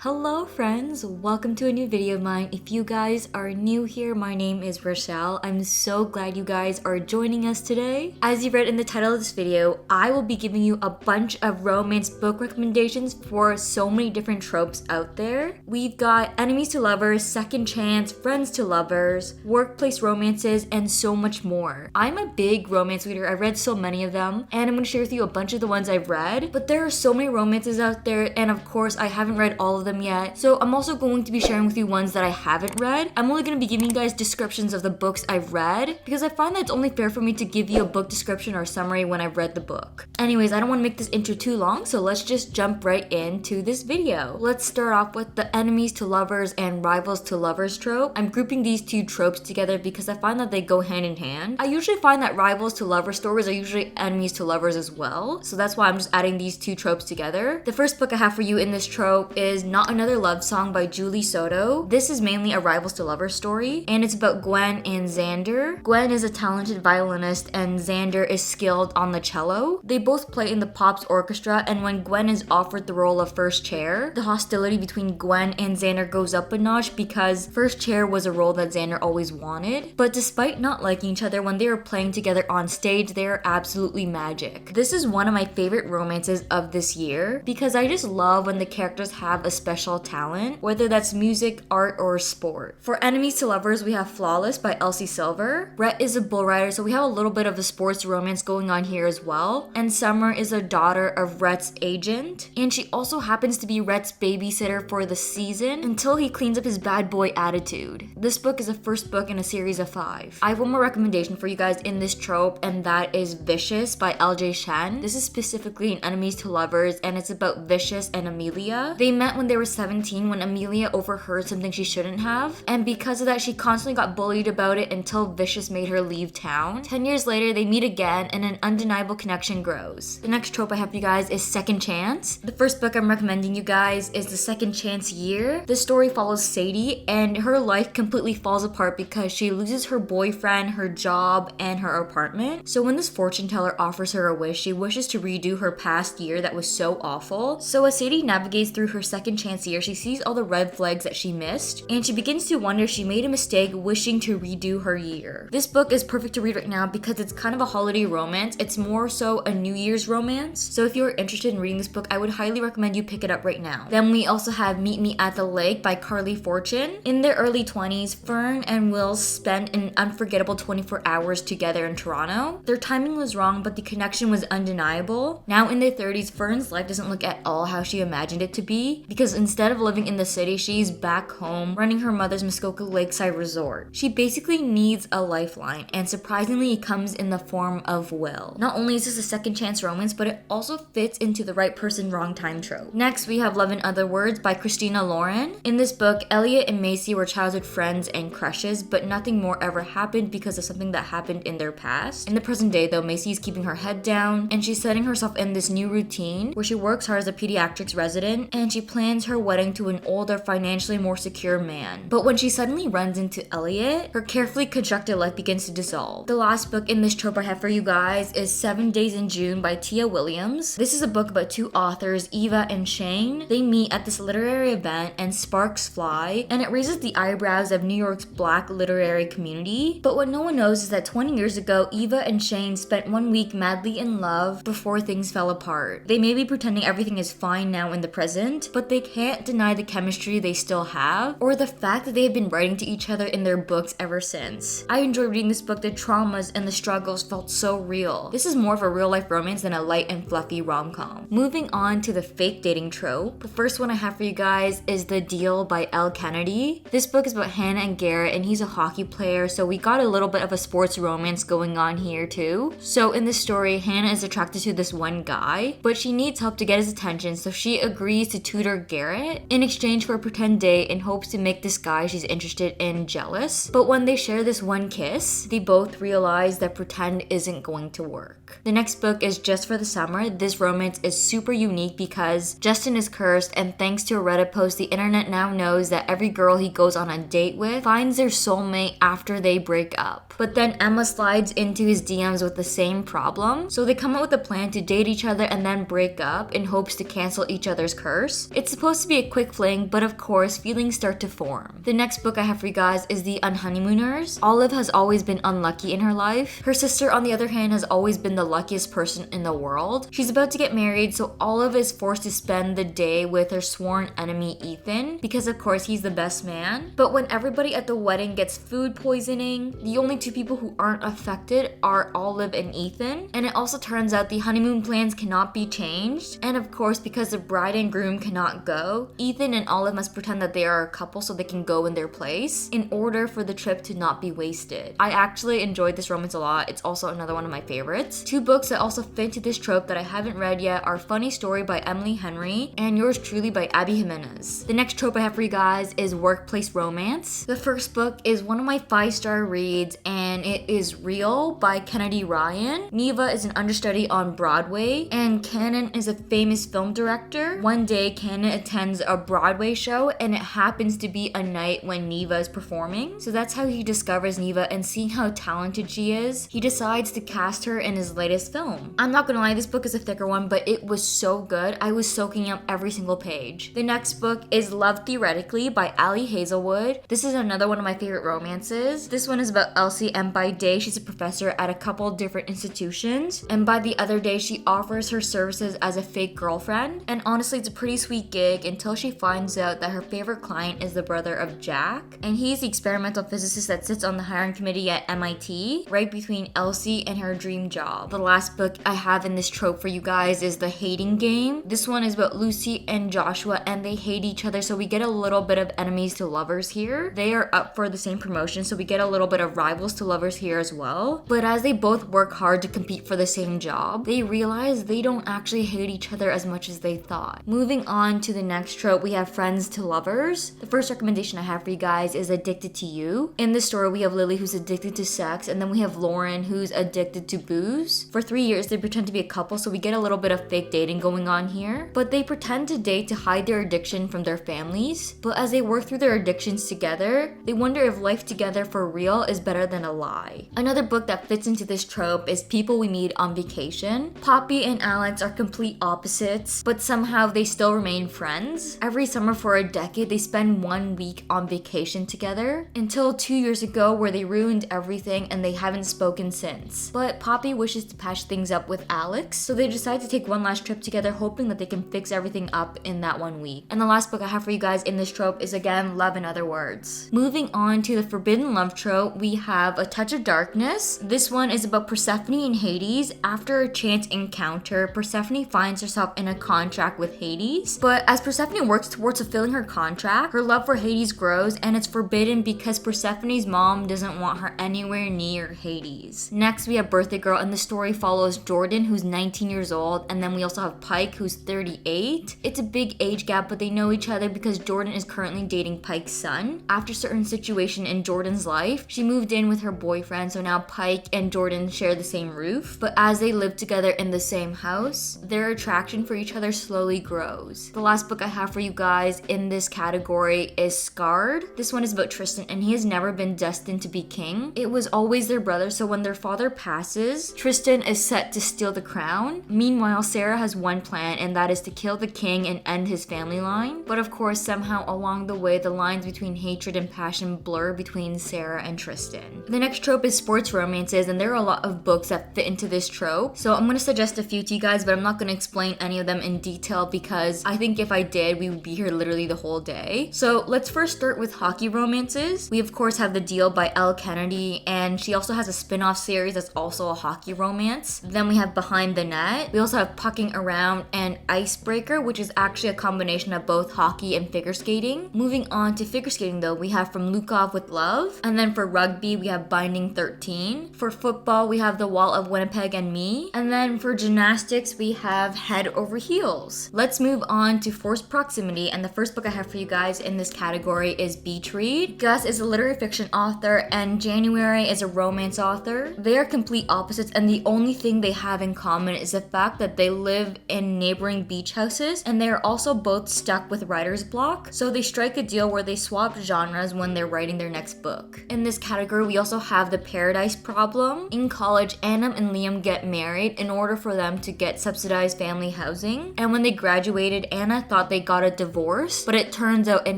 Hello friends, welcome to a new video of mine. If you guys are new here, my name is Rachelle. I'm so glad you guys are joining us today. As you read in the title of this video, I will be giving you a bunch of romance book recommendations for so many different tropes out there. We've got enemies to lovers, second chance, friends to lovers, workplace romances, and so much more. I'm a big romance reader. I read so many of them, and I'm going to share with you a bunch of the ones I've read, but there are so many romances out there, and of course I haven't read all of them yet. So I'm also going to be sharing with you ones that I haven't read. I'm only going to be giving you guys descriptions of the books I've read because I find that it's only fair for me to give you a book description or summary when I've read the book. Anyways, I don't want to make this intro too long, so let's just jump right into this video. Let's start off with the enemies to lovers and rivals to lovers trope. I'm grouping these two tropes together because I find that they go hand in hand. I usually find that rivals to lovers stories are usually enemies to lovers as well, so that's why I'm just adding these two tropes together. The first book I have for you in this trope is Not Another Love Song by Julie Soto. This is mainly a rivals to lovers story, and it's about Gwen and Xander. Gwen is a talented violinist and Xander is skilled on the cello. They both play in the Pops orchestra, and when Gwen is offered the role of first chair, the hostility between Gwen and Xander goes up a notch because first chair was a role that Xander always wanted. But despite not liking each other, when they are playing together on stage, they are absolutely magic. This is one of my favorite romances of this year because I just love when the characters have a special talent, whether that's music, art, or sport. For enemies to lovers, we have Flawless by Elsie Silver. Rhett is a bull rider, so we have a little bit of a sports romance going on here as well. And Summer is a daughter of Rhett's agent, and she also happens to be Rhett's babysitter for the season until he cleans up his bad boy attitude. This book is the first book in a series of 5. I have one more recommendation for you guys in this trope, and that is Vicious by LJ Shen. This is specifically in enemies to lovers, and it's about Vicious and Amelia. They met when they were 17 when Amelia overheard something she shouldn't have, and because of that she constantly got bullied about it until Vicious made her leave town. 10 years later they meet again and an undeniable connection grows. The next trope I have for you guys is Second Chance. The first book I'm recommending you guys is The Second Chance Year. The story follows Sadie, and her life completely falls apart because she loses her boyfriend, her job, and her apartment. So when this fortune teller offers her a wish, she wishes to redo her past year that was so awful. So as Sadie navigates through her second chance year, she sees all the red flags that she missed, and she begins to wonder if she made a mistake wishing to redo her year. This book is perfect to read right now because it's kind of a holiday romance. It's more so a New Year's romance. So if you're interested in reading this book, I would highly recommend you pick it up right now. Then we also have Meet Me at the Lake by Carly Fortune. In their early 20s, Fern and Will spent an unforgettable 24 hours together in Toronto. Their timing was wrong, but the connection was undeniable. Now in their 30s, Fern's life doesn't look at all how she imagined it to be, because instead of living in the city, she's back home running her mother's Muskoka Lakeside Resort. She basically needs a lifeline, and surprisingly it comes in the form of Will. Not only is this a second chance romance, but it also fits into the right person, wrong time trope. Next, we have Love in Other Words by Christina Lauren. In this book, Elliot and Macy were childhood friends and crushes, but nothing more ever happened because of something that happened in their past. In the present day though, Macy is keeping her head down, and she's setting herself in this new routine where she works hard as a pediatrics resident, and she plans her wedding to an older, financially more secure man. But when she suddenly runs into Elliot, her carefully constructed life begins to dissolve. The last book in this trope I have for you guys is 7 Days in June by Tia Williams. This is a book about two authors, Eva and Shane. They meet at this literary event and sparks fly, and it raises the eyebrows of New York's Black literary community. But what no one knows is that 20 years ago, Eva and Shane spent 1 week madly in love before things fell apart. They may be pretending everything is fine now in the present, but they can't deny the chemistry they still have, or the fact that they have been writing to each other in their books ever since. I enjoyed reading this book. The traumas and the struggles felt so real. This is more of a real life romance than a light and fluffy rom-com. Moving on to the fake dating trope, the first one I have for you guys is The Deal by Elle Kennedy. This book is about Hannah and Garrett, and he's a hockey player, so we got a little bit of a sports romance going on here too. So in this story, Hannah is attracted to this one guy, but she needs help to get his attention, so she agrees to tutor Garrett in exchange for a pretend date in hopes to make this guy she's interested in jealous. But when they share this one kiss, they both realize that pretend isn't going to work. The next book is Just for the Summer. This romance is super unique because Justin is cursed, and thanks to a Reddit post, the internet now knows that every girl he goes on a date with finds their soulmate after they break up. But then Emma slides into his DMs with the same problem, so they come up with a plan to date each other and then break up in hopes to cancel each other's curse. It's supposed supposed to be a quick fling, but of course, feelings start to form. The next book I have for you guys is The Unhoneymooners. Olive has always been unlucky in her life. Her sister, on the other hand, has always been the luckiest person in the world. She's about to get married, so Olive is forced to spend the day with her sworn enemy Ethan, because of course he's the best man. But when everybody at the wedding gets food poisoning, the only two people who aren't affected are Olive and Ethan. And it also turns out the honeymoon plans cannot be changed. And of course, because the bride and groom cannot go, Ethan and Olive must pretend that they are a couple so they can go in their place in order for the trip to not be wasted. I actually enjoyed this romance a lot. It's also another one of my favorites. Two books that also fit into this trope that I haven't read yet are Funny Story by Emily Henry and Yours Truly by Abby Jimenez. The next trope I have for you guys is workplace romance. The first book is one of my 5-star reads, and it is Real by Kennedy Ryan. Neva is an understudy on Broadway, and Cannon is a famous film director. One day, Cannon attends a Broadway show, and it happens to be a night when Neva is performing. So that's how he discovers Neva, and seeing how talented she is, he decides to cast her in his latest film. I'm not gonna lie, this book is a thicker one, but it was so good. I was soaking up every single page. The next book is Love Theoretically by Ali Hazelwood. This is another one of my favorite romances. This one is about Elsie, and by day she's a professor at a couple different institutions, and by the other day she offers her services as a fake girlfriend. And honestly, it's a pretty sweet gig until she finds out that her favorite client is the brother of Jack, and he's the experimental physicist that sits on the hiring committee at MIT, right between Elsie and her dream job. The last book I have in this trope for you guys is The Hating Game. This one is about Lucy and Joshua, and they hate each other, so we get a little bit of enemies to lovers here. They are up for the same promotion, so we get a little bit of rivals to lovers here as well. But as they both work hard to compete for the same job, they realize they don't actually hate each other as much as they thought. Moving on to the next trope, we have friends to lovers. The first recommendation I have for you guys is Addicted to You. In this story, we have Lily, who's addicted to sex, and then we have Lauren, who's addicted to booze. For 3 years, they pretend to be a couple, so we get a little bit of fake dating going on here. But they pretend to date to hide their addiction from their families. But as they work through their addictions together, they wonder if life together for real is better than a lie. Another book that fits into this trope is People We Meet on Vacation. Poppy and Alex are complete opposites, but somehow they still remain friends. Every summer for a decade, they spend 1 week on vacation together, until 2 years ago where they ruined everything and they haven't spoken since. But Poppy wishes to patch things up with Alex, so they decide to take one last trip together, hoping that they can fix everything up in that 1 week. And the last book I have for you guys in this trope is again Love in Other Words. Moving on to the forbidden love trope, we have A Touch of Darkness. This one is about Persephone and Hades. After a chance encounter, Persephone finds herself in a contract with Hades. But as Persephone works towards fulfilling her contract, her love for Hades grows, and it's forbidden because Persephone's mom doesn't want her anywhere near Hades. Next, we have Birthday Girl, and the story follows Jordan, who's 19 years old, and then we also have Pike, who's 38. It's a big age gap, but they know each other because Jordan is currently dating Pike's son. After a certain situation in Jordan's life, she moved in with her boyfriend, so now Pike and Jordan share the same roof. But as they live together in the same house, their attraction for each other slowly grows. The last book I have for you guys in this category is Scarred. This one is about Tristan, and he has never been destined to be king. It was always their brother, so when their father passes, Tristan is set to steal the crown. Meanwhile, Sarah has one plan, and that is to kill the king and end his family line. But of course, somehow along the way, the lines between hatred and passion blur between Sarah and Tristan. The next trope is sports romances, and there are a lot of books that fit into this trope. So I'm going to suggest a few to you guys, but I'm not going to explain any of them in detail because I think if I did, we would be here literally the whole day. So let's first start with hockey romances. We of course have The Deal by Elle Kennedy, and she also has a spin-off series that's also a hockey romance. Then we have Behind the Net. We also have Pucking Around and Icebreaker, which is actually a combination of both hockey and figure skating. Moving on to figure skating though, we have From Lukov with Love. And then for rugby, we have Binding 13. For football, we have The Wall of Winnipeg and Me. And then for gymnastics, we have Head Over Heels. Let's move on to forced proximity, and the first book I have for you guys in this category is Beach Read. Gus is a literary fiction author, and January is a romance author. They are complete opposites, and the only thing they have in common is the fact that they live in neighboring beach houses, and they are also both stuck with writer's block, so they strike a deal where they swap genres when they're writing their next book. In this category, we also have The Paradise Problem. In college, Anna and Liam get married in order for them to get subsidized family housing, and when they graduated, Anna thought thought they got a divorce, but it turns out it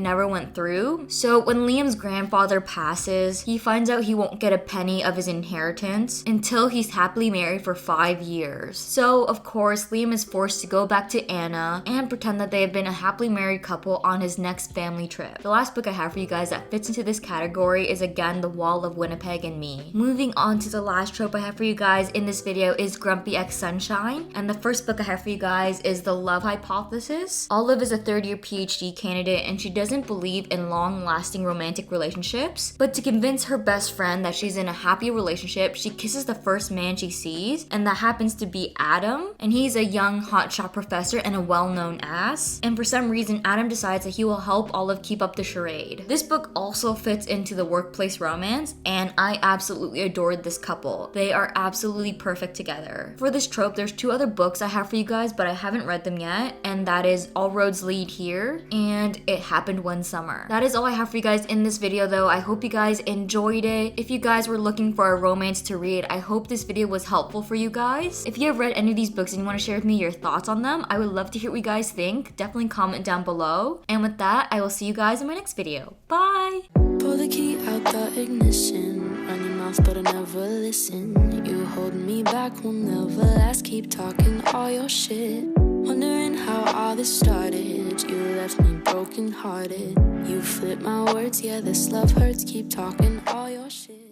never went through. So when Liam's grandfather passes, he finds out he won't get a penny of his inheritance until he's happily married for 5 years. So of course, Liam is forced to go back to Anna and pretend that they have been a happily married couple on his next family trip. The last book I have for you guys that fits into this category is again The Wall of Winnipeg and Me. Moving on to the last trope I have for you guys in this video is Grumpy X Sunshine, and the first book I have for you guys is The Love Hypothesis. Olive is a third-year PhD candidate and she doesn't believe in long-lasting romantic relationships, but to convince her best friend that she's in a happy relationship, she kisses the first man she sees, and that happens to be Adam, and he's a young hotshot professor and a well-known ass, and for some reason Adam decides that he will help Olive keep up the charade. This book also fits into the workplace romance, and I absolutely adored this couple. They are absolutely perfect together. For this trope, there's 2 other books I have for you guys, but I haven't read them yet, and that is All Roads Lead Here and It Happened One Summer. That is all I have for you guys in this video though. I hope you guys enjoyed it. If you guys were looking for a romance to read, I hope this video was helpful for you guys. If you have read any of these books and you want to share with me your thoughts on them, I would love to hear what you guys think. Definitely comment down below. And with that, I will see you guys in my next video. Bye! Pull the key out the ignition. Run your mouth but I never listen. You hold me back, will never last. Keep talking all your shit. Wondering how all this started. You left me broken hearted. You flip my words, yeah, this love hurts. Keep talking all your shit.